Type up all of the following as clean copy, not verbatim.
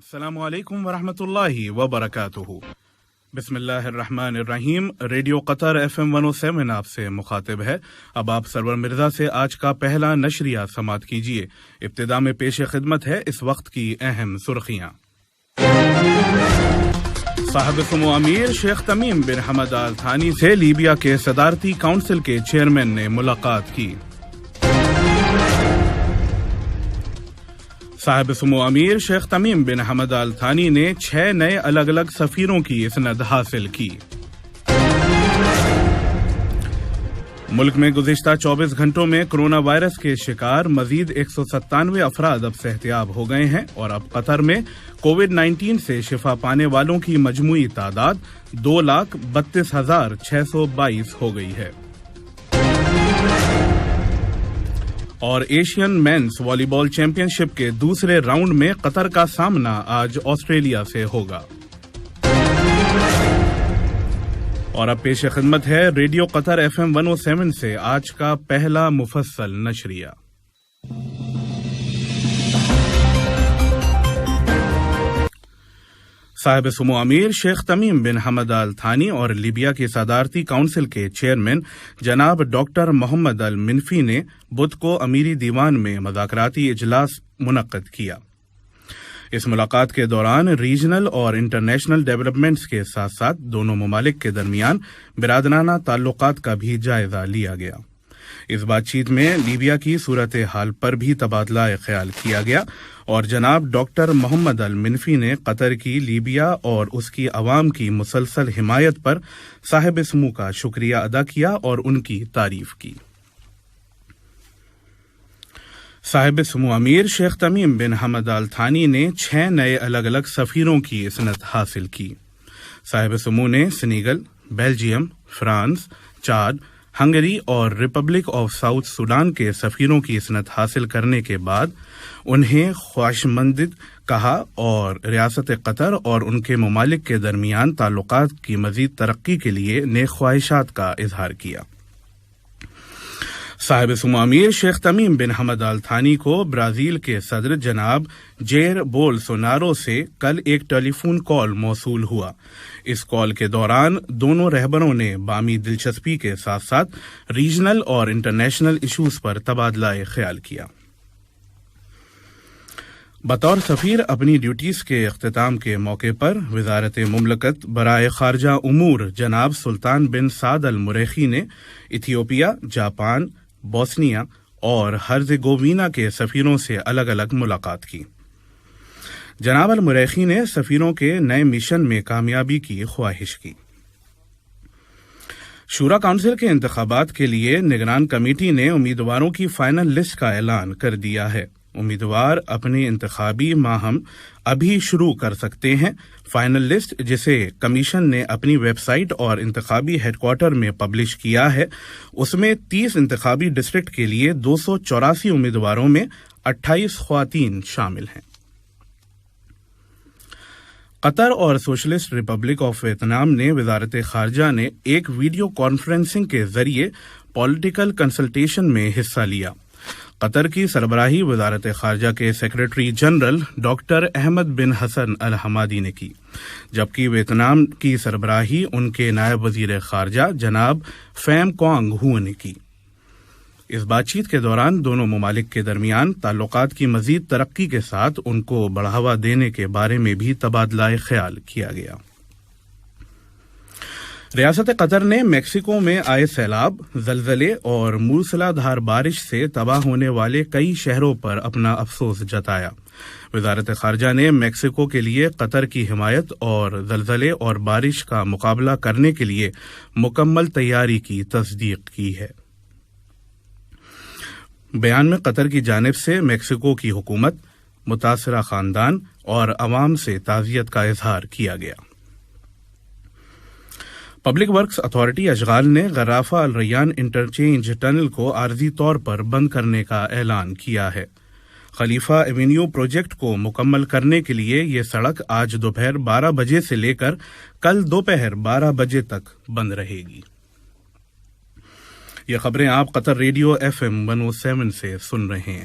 السلام علیکم ورحمۃ اللہ وبرکاتہ۔ بسم اللہ الرحمن الرحیم۔ ریڈیو قطر FM 107 آپ سے مخاطب ہے۔ اب آپ سرور مرزا سے آج کا پہلا نشریہ سماعت کیجیے۔ ابتدا میں پیش خدمت ہے اس وقت کی اہم سرخیاں۔ صاحب سمو امیر شیخ تمیم بن حمد آل تھانی سے لیبیا کے صدارتی کونسل کے چیئرمین نے ملاقات کی۔ صاحب سمو امیر شیخ تمیم بن حمد آل تھانی نے 6 نئے الگ الگ سفیروں کی اسند حاصل کی۔ ملک میں گزشتہ 24 گھنٹوں میں کرونا وائرس کے شکار مزید 197 افراد اب صحتیاب ہو گئے ہیں اور اب قطر میں کووڈ-19 سے شفا پانے والوں کی مجموعی تعداد 2,32,622 ہو گئی ہے۔ اور ایشین مینز والی بال چیمپئن شپ کے دوسرے راؤنڈ میں قطر کا سامنا آج آسٹریلیا سے ہوگا۔ اور اب پیش خدمت ہے ریڈیو قطر FM 107 سے آج کا پہلا مفصل نشریہ۔ صاحب سمو امیر شیخ تمیم بن حمد آل تھانی اور لیبیا کی صدارتی کونسل کے چیئرمین جناب ڈاکٹر محمد المنفی نے بدھ کو امیری دیوان میں مذاکراتی اجلاس منعقد کیا۔ اس ملاقات کے دوران ریجنل اور انٹرنیشنل ڈیولپمنٹس کے ساتھ ساتھ دونوں ممالک کے درمیان برادرانہ تعلقات کا بھی جائزہ لیا گیا۔ اس بات چیت میں لیبیا کی صورتحال پر بھی تبادلہ خیال کیا گیا اور جناب ڈاکٹر محمد المنفی نے قطر کی لیبیا اور اس کی عوام کی مسلسل حمایت پر صاحب سمو کا شکریہ ادا کیا اور ان کی تعریف کی۔ صاحب سمو امیر شیخ تمیم بن حمد آل تھانی نے 6 نئے الگ الگ سفیروں کی اسند حاصل کی۔ صاحب سمو نے سنیگل، بیلجیم، فرانس، چاڈ، ہنگری اور ریپبلک آف ساؤتھ سوڈان کے سفیروں کی اسند حاصل کرنے کے بعد انہیں خواہشمند کہا اور ریاست قطر اور ان کے ممالک کے درمیان تعلقات کی مزید ترقی کے لیے نیک خواہشات کا اظہار کیا۔ صاحب سمو امیر شیخ تمیم بن حمد آل تھانی کو برازیل کے صدر جناب جیر بولسونارو سے کل ایک ٹیلی فون کال موصول ہوا۔ اس کال کے دوران دونوں رہبروں نے باہمی دلچسپی کے ساتھ ساتھ ریجنل اور انٹرنیشنل ایشوز پر تبادلہ خیال کیا۔ بطور سفیر اپنی ڈیوٹیز کے اختتام کے موقع پر وزارت مملکت برائے خارجہ امور جناب سلطان بن سعد المریخی نے ایتھیوپیا، جاپان، بوسنیا اور ہرزیگووینا کے سفیروں سے الگ الگ ملاقات کی۔ جناب المریخی نے سفیروں کے نئے مشن میں کامیابی کی خواہش کی۔ شورا کونسل کے انتخابات کے لیے نگران کمیٹی نے امیدواروں کی فائنل لسٹ کا اعلان کر دیا ہے۔ امیدوار اپنی انتخابی مہم ابھی شروع کر سکتے ہیں۔ فائنل لسٹ جسے کمیشن نے اپنی ویب سائٹ اور انتخابی ہیڈ کوارٹر میں پبلش کیا ہے، اس میں 30 انتخابی ڈسٹرکٹ کے لیے 284 امیدواروں میں 28 خواتین شامل ہیں۔ قطر اور سوشلسٹ ریپبلک آف ویتنام نے وزارت خارجہ نے ایک ویڈیو کانفرنسنگ کے ذریعے پولیٹیکل کنسلٹیشن میں حصہ لیا۔ قطر کی سربراہی وزارت خارجہ کے سیکریٹری جنرل ڈاکٹر احمد بن حسن الحمادی نے کی، جبکہ ویتنام کی سربراہی ان کے نائب وزیر خارجہ جناب فیم کوانگ ہو نے کی۔ اس بات چیت کے دوران دونوں ممالک کے درمیان تعلقات کی مزید ترقی کے ساتھ ان کو بڑھاوا دینے کے بارے میں بھی تبادلہ خیال کیا گیا۔ ریاست قطر نے میکسیکو میں آئے سیلاب، زلزلے اور موسلا دھار بارش سے تباہ ہونے والے کئی شہروں پر اپنا افسوس جتایا۔ وزارت خارجہ نے میکسیکو کے لیے قطر کی حمایت اور زلزلے اور بارش کا مقابلہ کرنے کے لیے مکمل تیاری کی تصدیق کی ہے۔ بیان میں قطر کی جانب سے میکسیکو کی حکومت، متاثرہ خاندان اور عوام سے تعزیت کا اظہار کیا گیا۔ پبلک ورکس اتھارٹی اشغال نے غرافہ الریان انٹرچینج ٹنل کو عارضی طور پر بند کرنے کا اعلان کیا ہے۔ خلیفہ ایونیو پروجیکٹ کو مکمل کرنے کے لیے یہ سڑک آج دوپہر 12 بجے سے لے کر کل دوپہر 12 بجے تک بند رہے گی۔ یہ خبریں آپ قطر ریڈیو FM 107 سے سن رہے ہیں۔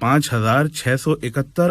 5,671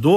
2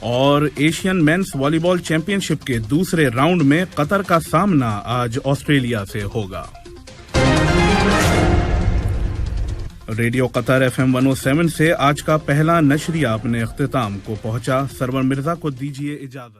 اور ایشین مینس والی بال چیمپئن شپ کے دوسرے راؤنڈ میں قطر کا سامنا آج آسٹریلیا سے ہوگا۔ ریڈیو قطر FM 107 سے آج کا پہلا نشریہ اپنے اختتام کو پہنچا۔ سرور مرزا کو دیجیے اجازت۔